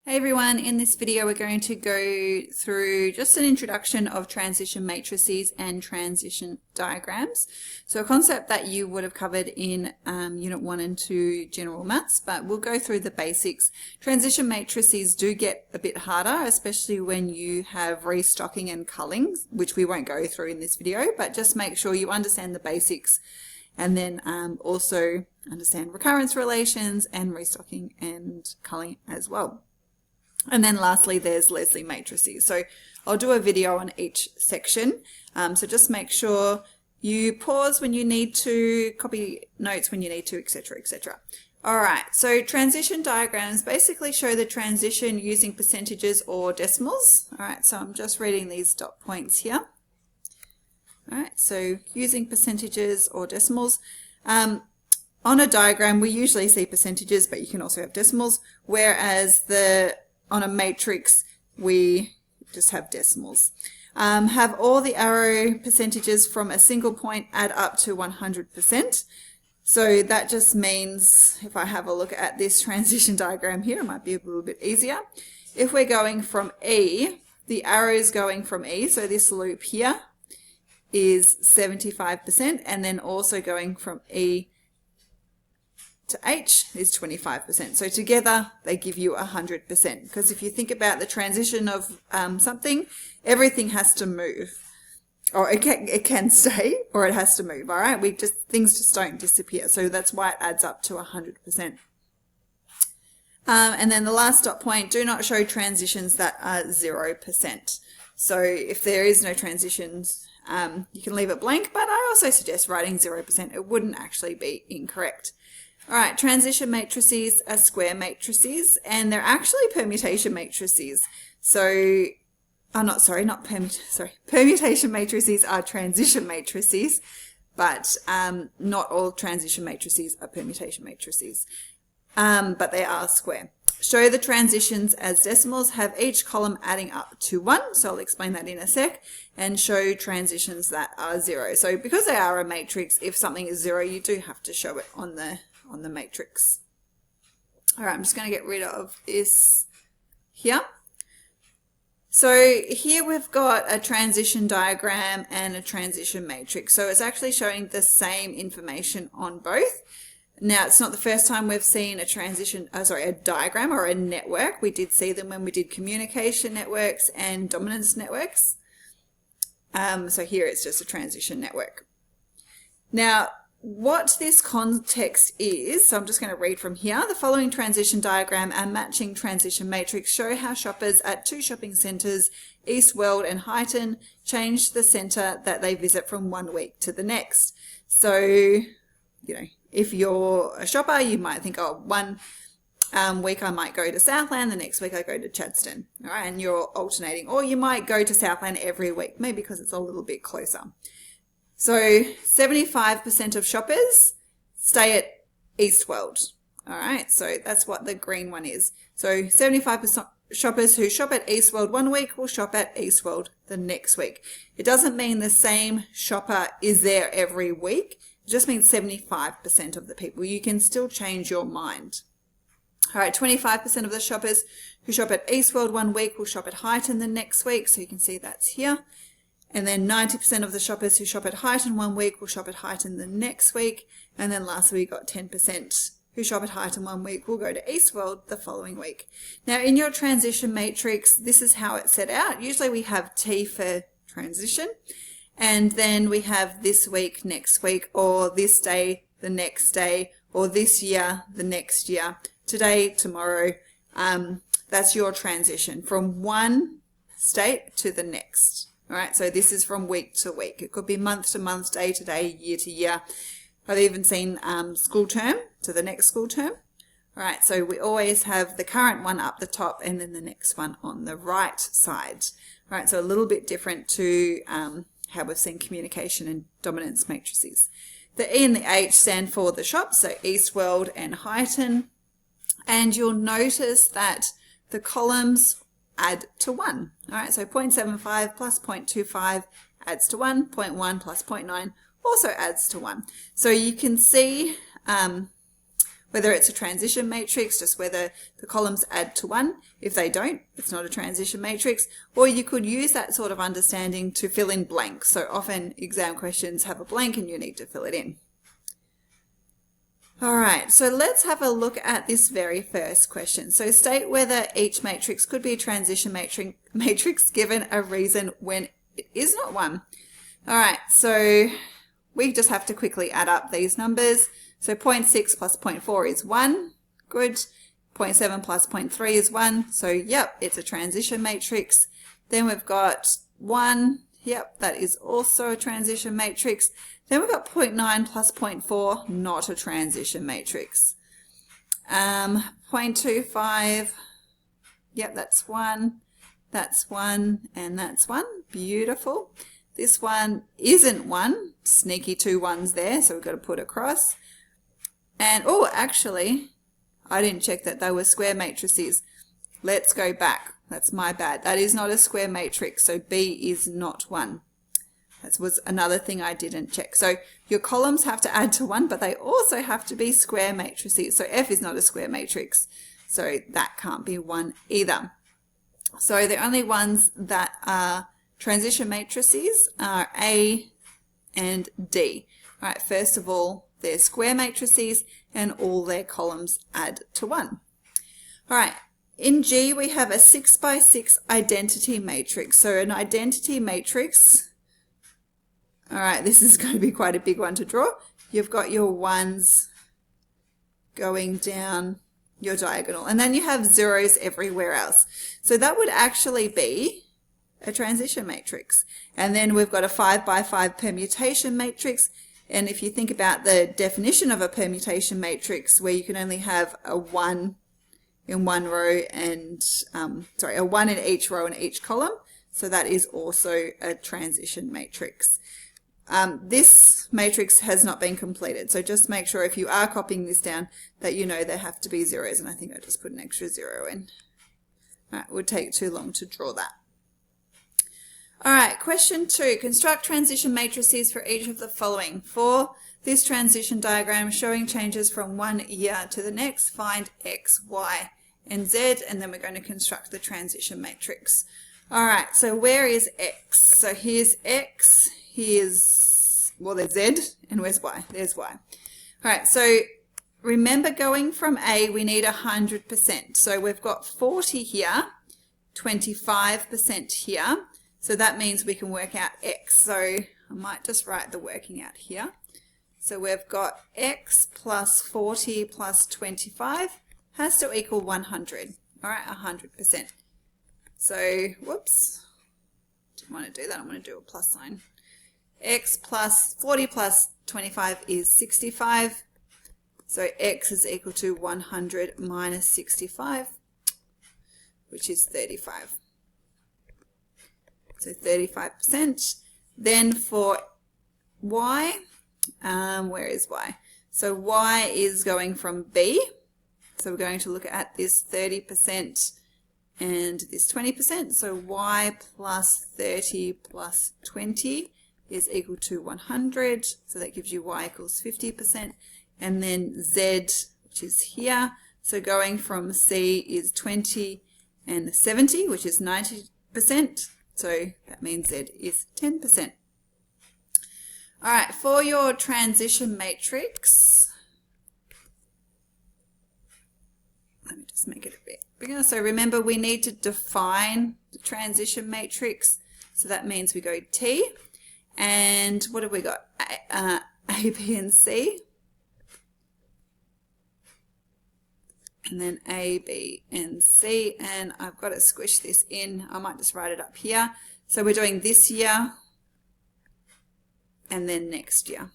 Hey everyone, in this video we're going to go through just an introduction of transition matrices and transition diagrams. So a concept that you would have covered in Unit 1 and 2 General Maths, but we'll go through the basics. Transition matrices do get a bit harder, especially when you have restocking and culling, which we won't go through in this video, but just make sure you understand the basics and then also understand recurrence relations and restocking and culling as well. And then lastly, there's Leslie matrices. So I'll do a video on each section. So just make sure you pause when you need to, copy notes when you need to, etc., etc. All right, so transition diagrams basically show the transition using percentages or decimals. All right, so I'm just reading these dot points here. All right, so using percentages or decimals. On a diagram, we usually see percentages, but you can also have decimals, whereas on a matrix, we just have decimals. Have all the arrow percentages from a single point add up to 100%. So that just means, if I have a look at this transition diagram here, it might be a little bit easier. If we're going from E, the arrows going from E, so this loop here is 75%, and then also going from E to H is 25%. So together they give you 100%, because if you think about the transition of something, everything has to move, or it can stay, or it has to move. All right, things just don't disappear. So that's why it adds up to 100%. And then the last dot point, do not show transitions that are 0%. So if there is no transitions, you can leave it blank, but I also suggest writing 0%. It wouldn't actually be incorrect. All right, transition matrices are square matrices, and they're actually permutation matrices. So, permutation matrices are transition matrices, but not all transition matrices are permutation matrices, but they are square. Show the transitions as decimals, have each column adding up to 1, so I'll explain that in a sec, and show transitions that are 0. So because they are a matrix, if something is 0, you do have to show it on the matrix. All right, I'm just going to get rid of this here. So here we've got a transition diagram and a transition matrix. So it's actually showing the same information on both. Now, it's not the first time we've seen a diagram or a network. We did see them when we did communication networks and dominance networks. So here it's just a transition network. Now, what this context is, so I'm just going to read from here. The following transition diagram and matching transition matrix show how shoppers at two shopping centres, East World and Highton, change the centre that they visit from one week to the next. So, if you're a shopper, you might think, oh, one week I might go to Southland, the next week I go to Chadstone, all right, and you're alternating. Or you might go to Southland every week, maybe because it's a little bit closer. So 75% of shoppers stay at East World. All right, so that's what the green one is. So 75% shoppers who shop at East World one week will shop at East World the next week. It doesn't mean the same shopper is there every week. It just means 75% of the people. You can still change your mind. All right, 25% of the shoppers who shop at East World one week will shop at Highton the next week. So you can see that's here. And then 90% of the shoppers who shop at Highton one week will shop at Highton the next week. And then lastly, we got 10% who shop at Highton one week will go to East World the following week. Now, in your transition matrix, this is how it's set out. Usually we have T for transition. And then we have this week, next week, or this day, the next day, or this year, the next year, today, tomorrow. That's your transition from one state to the next. All right, so this is from week to week. It could be month to month, day to day, year to year. I've even seen school term to the next school term. All right, so we always have the current one up the top and then the next one on the right side. All right, so a little bit different to how we've seen communication and dominance matrices. The E and the H stand for the shops, so East World and Highton. And you'll notice that the columns add to 1. All right, so 0.75 plus 0.25 adds to 1. 0.1 plus 0.9 also adds to 1. So you can see whether it's a transition matrix, just whether the columns add to 1. If they don't, it's not a transition matrix. Or you could use that sort of understanding to fill in blanks. So often exam questions have a blank and you need to fill it in. All right, so let's have a look at this very first question. So state whether each matrix could be a transition matrix given a reason when it is not one. All right, so we just have to quickly add up these numbers. So 0.6 plus 0.4 is 1. Good. 0.7 plus 0.3 is 1. So yep, it's a transition matrix. Then we've got 1. Yep, that is also a transition matrix. Then we've got 0.9 plus 0.4, not a transition matrix. 0.25, yep, that's 1, and that's 1. Beautiful. This one isn't 1, sneaky 2 ones there, so we've got to put across. And, oh, actually, I didn't check that they were square matrices. Let's go back. That's my bad. That is not a square matrix, so B is not 1. That was another thing I didn't check. So your columns have to add to 1, but they also have to be square matrices. So F is not a square matrix, so that can't be 1 either. So the only ones that are transition matrices are A and D. All right, first of all, they're square matrices and all their columns add to 1. All right, in G we have a 6 by 6 identity matrix. So an identity matrix, all right, this is going to be quite a big one to draw. You've got your 1s going down your diagonal, and then you have 0s everywhere else. So that would actually be a transition matrix. And then we've got a 5 by 5 permutation matrix. And if you think about the definition of a permutation matrix, where you can only have a 1 in one row and, a 1 in each row and each column, so that is also a transition matrix. This matrix has not been completed, so just make sure if you are copying this down that you know there have to be 0s, and I think I just put an extra 0 in. All right, it would take too long to draw that. All right, question 2. Construct transition matrices for each of the following. For this transition diagram showing changes from one year to the next, find X, Y, and Z, and then we're going to construct the transition matrix. All right, so where is X? So here's X, here's, well, there's Z, and where's Y? There's Y. All right, so remember going from A, we need 100%. So we've got 40 here, 25% here. So that means we can work out X. So I might just write the working out here. So we've got X plus 40 plus 25 has to equal 100. All right, 100%. So, whoops, didn't want to do that. I'm going to do a plus sign. X plus 40 plus 25 is 65. So X is equal to 100 minus 65, which is 35. So 35%. Then for Y, where is Y? So Y is going from B. So we're going to look at this 30% and this 20%. So Y plus 30 plus 20 is equal to 100. So that gives you Y equals 50%. And then Z, which is here. So going from C is 20 and 70, which is 90%. So that means Z is 10%. All right, for your transition matrix, let me just make it a bit bigger. So remember, we need to define the transition matrix. So that means we go T, and what have we got? A, B, and C. And then A, B, and C, and I've got to squish this in. I might just write it up here. So we're doing this year and then next year.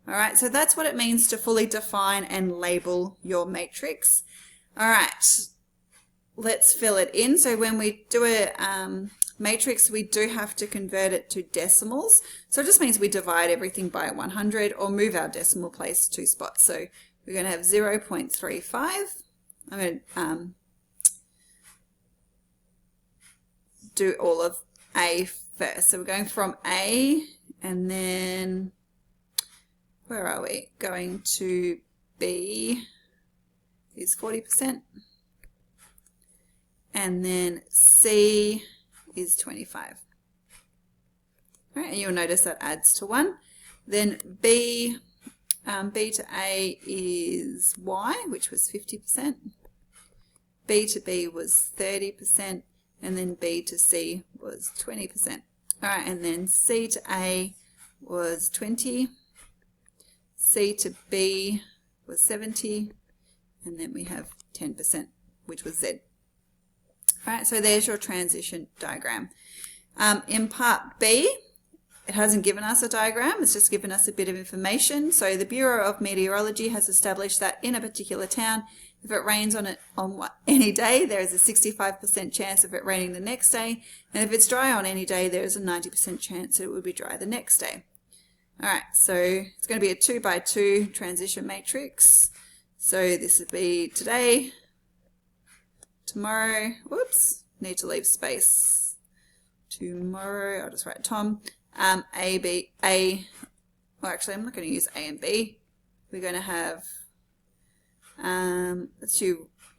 All right, so that's what it means to fully define and label your matrix. All right, let's fill it in. So when we do a matrix, we do have to convert it to decimals. So it just means we divide everything by 100 or move our decimal place 2 spots. So we're going to have 0.35. I'm going to do all of A first. So we're going from A, and then where are we? Going to B is 40%. And then C is 25. All right, and you'll notice that adds to 1. Then B to A is Y, which was 50%. B to B was 30%. And then B to C was 20%. All right, and then C to A was 20. C to B was 70. And then we have 10%, which was Z. All right, so there's your transition diagram. In part B, it hasn't given us a diagram, it's just given us a bit of information. So the Bureau of Meteorology has established that in a particular town, if it rains on any day, there is a 65% chance of it raining the next day. And if it's dry on any day, there is a 90% chance it will be dry the next day. All right, so it's going to be a 2 by 2 transition matrix. So this would be today, tomorrow, whoops, need to leave space. Tomorrow, I'll just write Tom. A, B, A, well actually I'm not going to use A and B. We're going to have, let's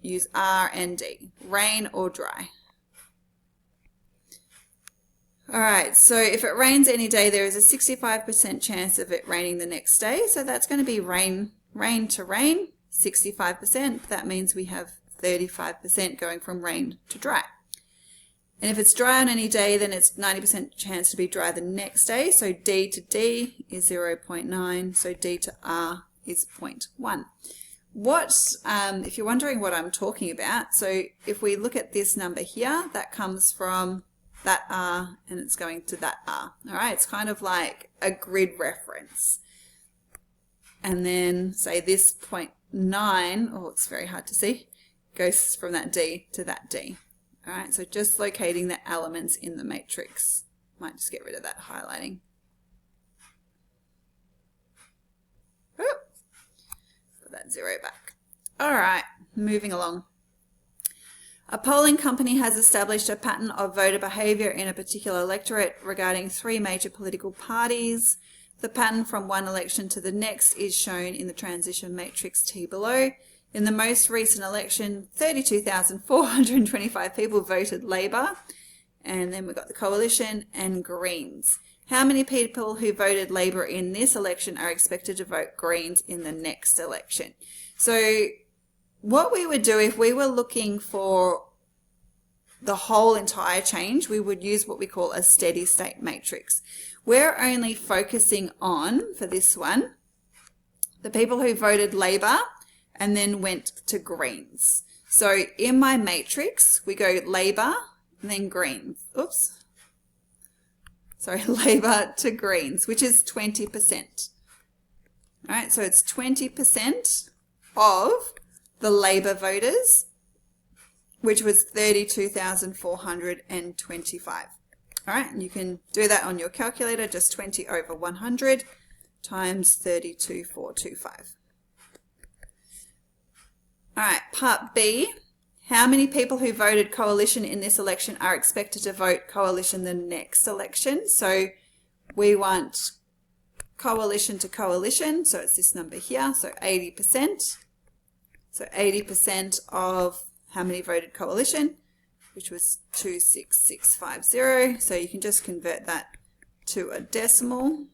use R and D, rain or dry. Alright, so if it rains any day, there is a 65% chance of it raining the next day. So that's going to be rain to rain, 65%. That means we have 35% going from rain to dry. And if it's dry on any day, then it's 90% chance to be dry the next day. So D to D is 0.9. So D to R is 0.1. If you're wondering what I'm talking about, so if we look at this number here, that comes from that R and it's going to that R. All right, it's kind of like a grid reference. And then say this 0.9, oh, it's very hard to see, goes from that D to that D. All right, so just locating the elements in the matrix. Might just get rid of that highlighting. Oop. Put that 0 back. All right, moving along. A polling company has established a pattern of voter behaviour in a particular electorate regarding 3 major political parties. The pattern from one election to the next is shown in the transition matrix T below. In the most recent election, 32,425 people voted Labor, and then we've got the Coalition and Greens. How many people who voted Labor in this election are expected to vote Greens in the next election? So what we would do if we were looking for the whole entire change, we would use what we call a steady state matrix. We're only focusing on, for this one, the people who voted Labor and then went to Greens. So in my matrix, we go Labor and then Greens. Oops. Sorry, Labor to Greens, which is 20%. All right, so it's 20% of the Labor voters, which was 32,425. All right, and you can do that on your calculator, just 20 over 100 times 32,425. All right, part B, how many people who voted Coalition in this election are expected to vote Coalition the next election? So we want Coalition to Coalition, so it's this number here, so 80%. So 80% of how many voted Coalition, which was 26650. So you can just convert that to a decimal.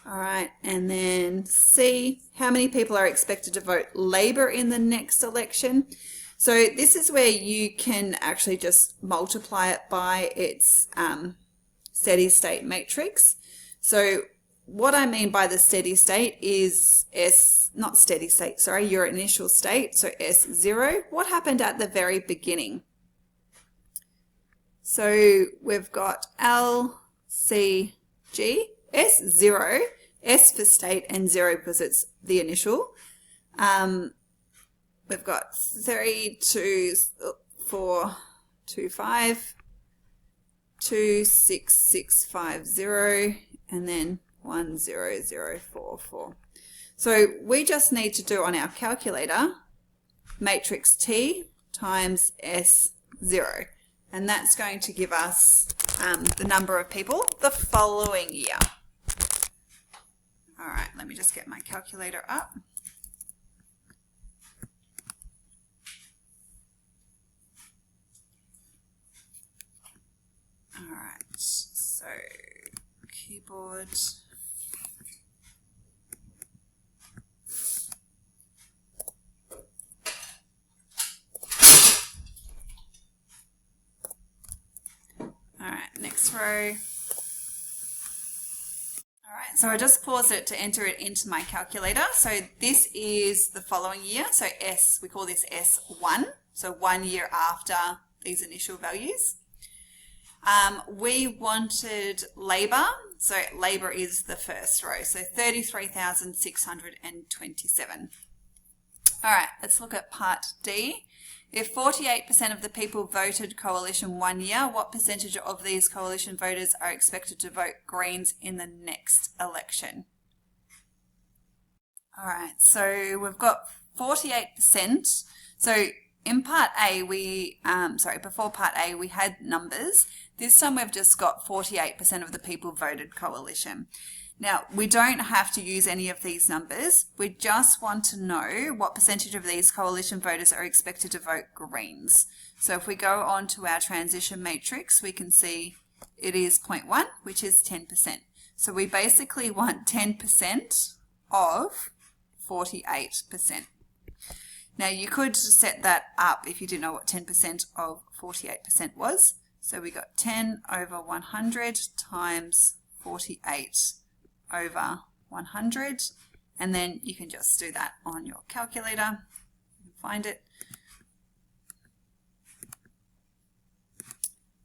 All right, and then C, how many people are expected to vote Labor in the next election? So this is where you can actually just multiply it by its steady state matrix. So what I mean by the steady state is not steady state, sorry, your initial state, so S0. What happened at the very beginning? So we've got L, C, G, S0, S for state and 0 because it's the initial. We've got 3, 2, 4, 2, 5, 2, 6, 6, 5, 0, and then 1, 0, 0, 4, 4. So we just need to do on our calculator matrix T times S0, and that's going to give us the number of people the following year. All right, let me just get my calculator up. All right, so keyboard. All right, next row. All right, so I just paused it to enter it into my calculator. So this is the following year. So S, we call this S1. So 1 year after these initial values. We wanted labour. So labour is the first row. So 33,627. All right, let's look at part D. If 48% of the people voted coalition 1 year, what percentage of these coalition voters are expected to vote Greens in the next election? All right, so we've got 48%. So in part A, before part A, we had numbers. This time we've just got 48% of the people voted coalition. Now, we don't have to use any of these numbers. We just want to know what percentage of these coalition voters are expected to vote Greens. So if we go on to our transition matrix, we can see it is 0.1, which is 10%. So we basically want 10% of 48%. Now, you could set that up if you didn't know what 10% of 48% was. So we got 10 over 100 times 48 over 100, and then you can just do that on your calculator. You can find it.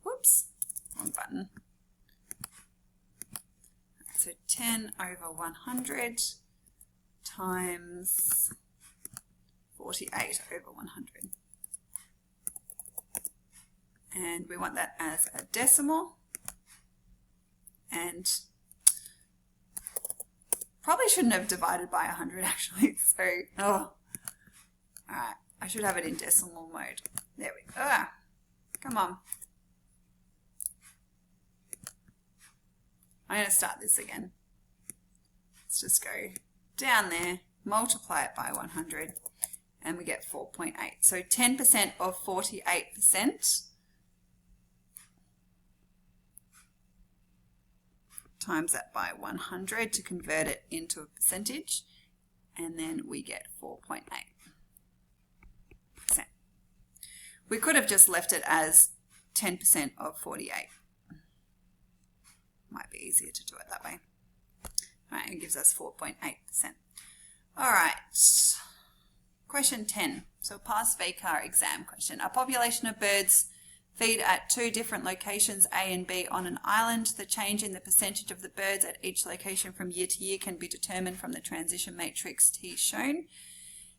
Whoops, wrong button. So 10 over 100 times 48 over 100. And we want that as a decimal, and probably shouldn't have divided by 100 actually. So, all right, I should have it in decimal mode. There we go. Come on. I'm going to start this again. Let's just go down there, multiply it by 100, and we get 4.8. So 10% of 48% times that by 100 to convert it into a percentage, and then we get 4.8%. We could have just left it as 10% of 48. Might be easier to do it that way. All right, it gives us 4.8%. All right, question 10. So past VCAR exam question. A population of birds feed at 2 different locations, A and B, on an island. The change in the percentage of the birds at each location from year to year can be determined from the transition matrix T shown.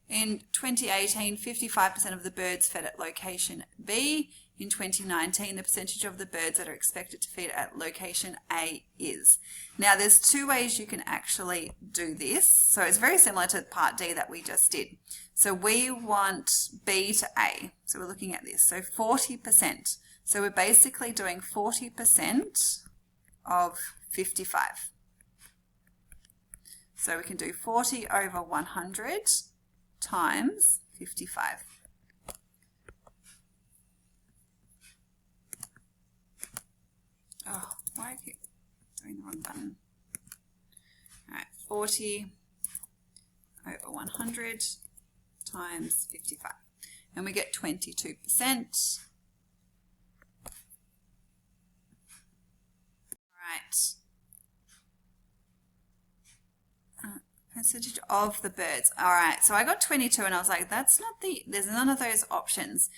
In 2018, 55% of the birds fed at location B. In 2019, the percentage of the birds that are expected to feed at location A is. Now, there's 2 ways you can actually do this. So it's very similar to part D that we just did. So we want B to A. So we're looking at this. So 40%. So we're basically doing 40% of 55. So we can do 40 over 100 times 55. Oh, why do I keep doing the wrong button? All right, 40 over 100 times 55. And we get 22%. Right. Percentage of the birds. All right, so I got 22 and I was like, that's not there's none of those options.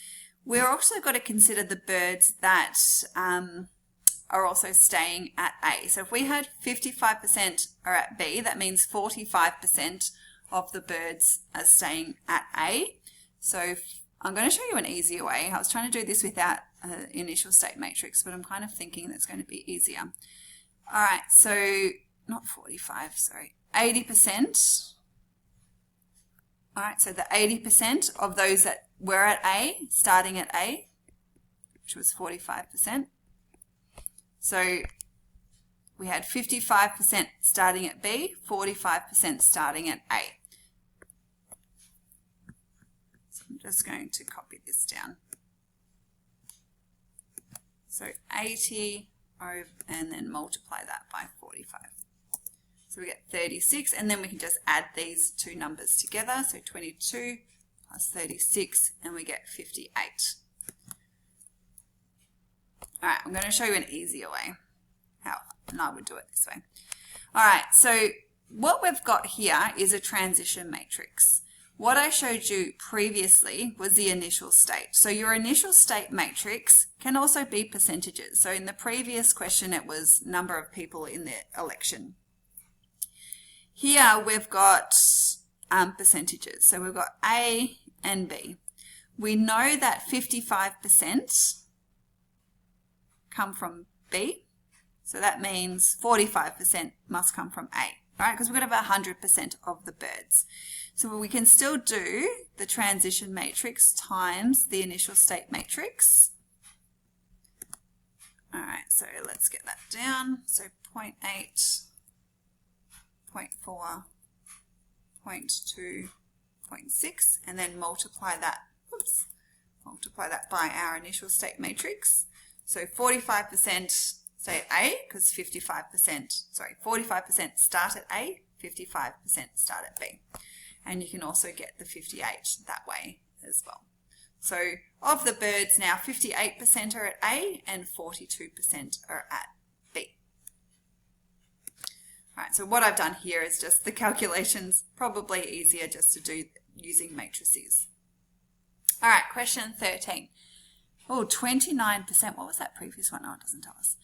We're also got to consider the birds that are also staying at A. So if we had 55% are at B, that means 45% of the birds are staying at A. So I'm going to show you an easier way. I was trying to do this without an initial state matrix, but I'm kind of thinking that's going to be easier. All right, so not 45, sorry, 80%. All right, so the 80% of those that were at A, starting at A, which was 45%. So we had 55% starting at B, 45% starting at A. So I'm just going to copy this down. So 80 over, and then multiply that by 45. So we get 36, and then we can just add these two numbers together. So 22 plus 36, and we get 58. All right, I'm going to show you an easier way how, and I would do it this way. All right, so what we've got here is a transition matrix. What I showed you previously was the initial state. So your initial state matrix can also be percentages. So in the previous question, it was number of people in the election. Here we've got percentages. So we've got A and B. We know that 55% come from B. So that means 45% must come from A, right? Because we've got about 100% of the birds. So we can still do the transition matrix times the initial state matrix. All right, so let's get that down. So 0.8, 0.4, 0.2, 0.6, and then multiply that by our initial state matrix. So 45% say A, because 45% start at A, 55% start at B. And you can also get the 58 that way as well. So of the birds now, 58% are at A and 42% are at B. All right, so what I've done here is just the calculations, probably easier just to do using matrices. All right, question 13. Oh, 29%. What was that previous one? Oh, it doesn't tell us.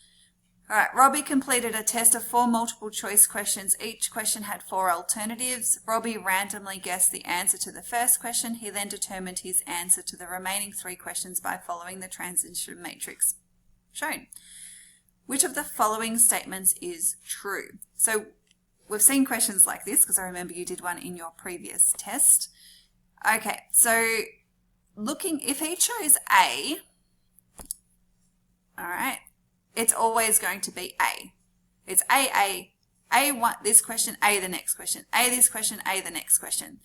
All right, Robbie completed a test of 4 multiple choice questions. Each question had 4 alternatives. Robbie randomly guessed the answer to the first question. He then determined his answer to the remaining 3 questions by following the transition matrix shown. Which of the following statements is true? So we've seen questions like this because I remember you did one in your previous test. Okay, so looking, if he chose A, all right, it's always going to be A. It's A, one, this question, A, the next question, A, this question, A, the next question.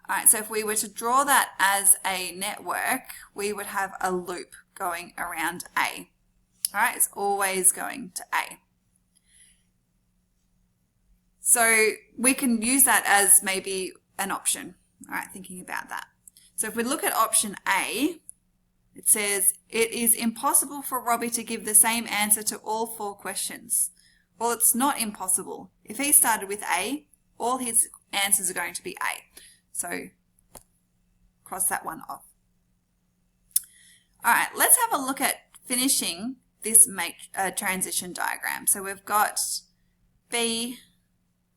All right, so if we were to draw that as a network, we would have a loop going around A. All right, it's always going to A. So we can use that as maybe an option. All right, thinking about that. So if we look at option A, it says, it is impossible for Robbie to give the same answer to all 4 questions. Well, it's not impossible. If he started with A, all his answers are going to be A. So cross that one off. All right, let's have a look at finishing this transition diagram. So we've got B,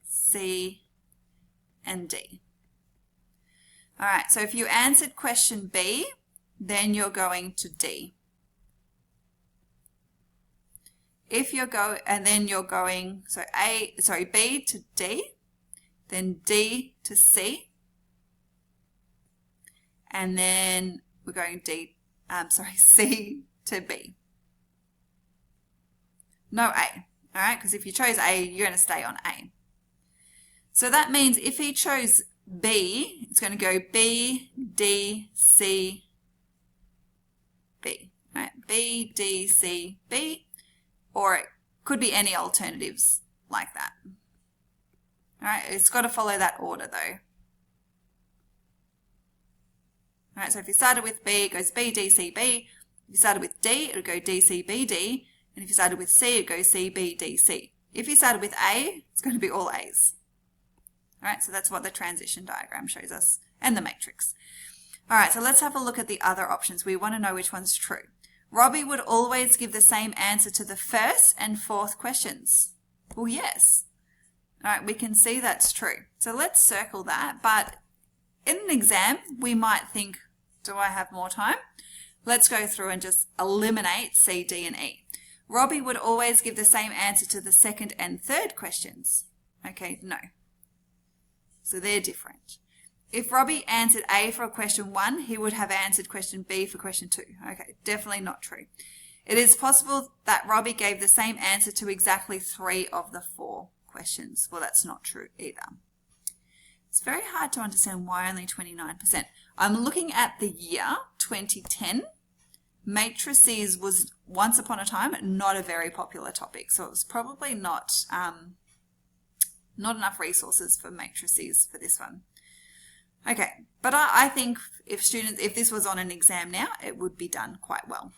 C, and D. All right, so if you answered question B, then you're going to D. If you're going, so B to D, then D to C, and then we're going C to B. No A, all right, because if you chose A, you're going to stay on A. So that means if he chose B, it's going to go B, D, C, B, right? B, D, C, B, or it could be any alternatives like that. All right, it's got to follow that order though. All right, so if you started with B, it goes B, D, C, B. If you started with D, it would go D, C, B, D. And if you started with C, it goes C, B, D, C. If you started with A, it's going to be all A's. All right, so that's what the transition diagram shows us, and the matrix. All right, so let's have a look at the other options. We want to know which one's true. Robbie would always give the same answer to the first and 4th questions. Well, yes. All right, we can see that's true. So let's circle that, but in an exam, we might think, do I have more time? Let's go through and just eliminate C, D, and E. Robbie would always give the same answer to the 2nd and 3rd questions. Okay, no. So they're different. If Robbie answered A for question 1, he would have answered question B for question 2. Okay, definitely not true. It is possible that Robbie gave the same answer to exactly 3 of the 4 questions. Well, that's not true either. It's very hard to understand why only 29%. I'm looking at the year 2010. Matrices was once upon a time not a very popular topic, so it was probably not enough resources for matrices for this one. Okay, but I think if this was on an exam now, it would be done quite well.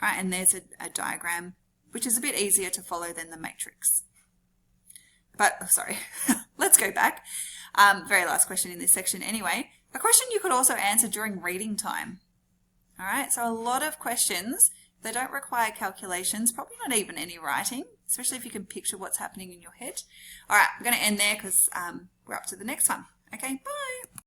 All right, and there's a diagram which is a bit easier to follow than the matrix. But, oh, sorry, let's go back. Very last question in this section anyway. A question you could also answer during reading time. All right, so a lot of questions, they don't require calculations, probably not even any writing, especially if you can picture what's happening in your head. All right, I'm going to end there because we're up to the next one. Okay, bye.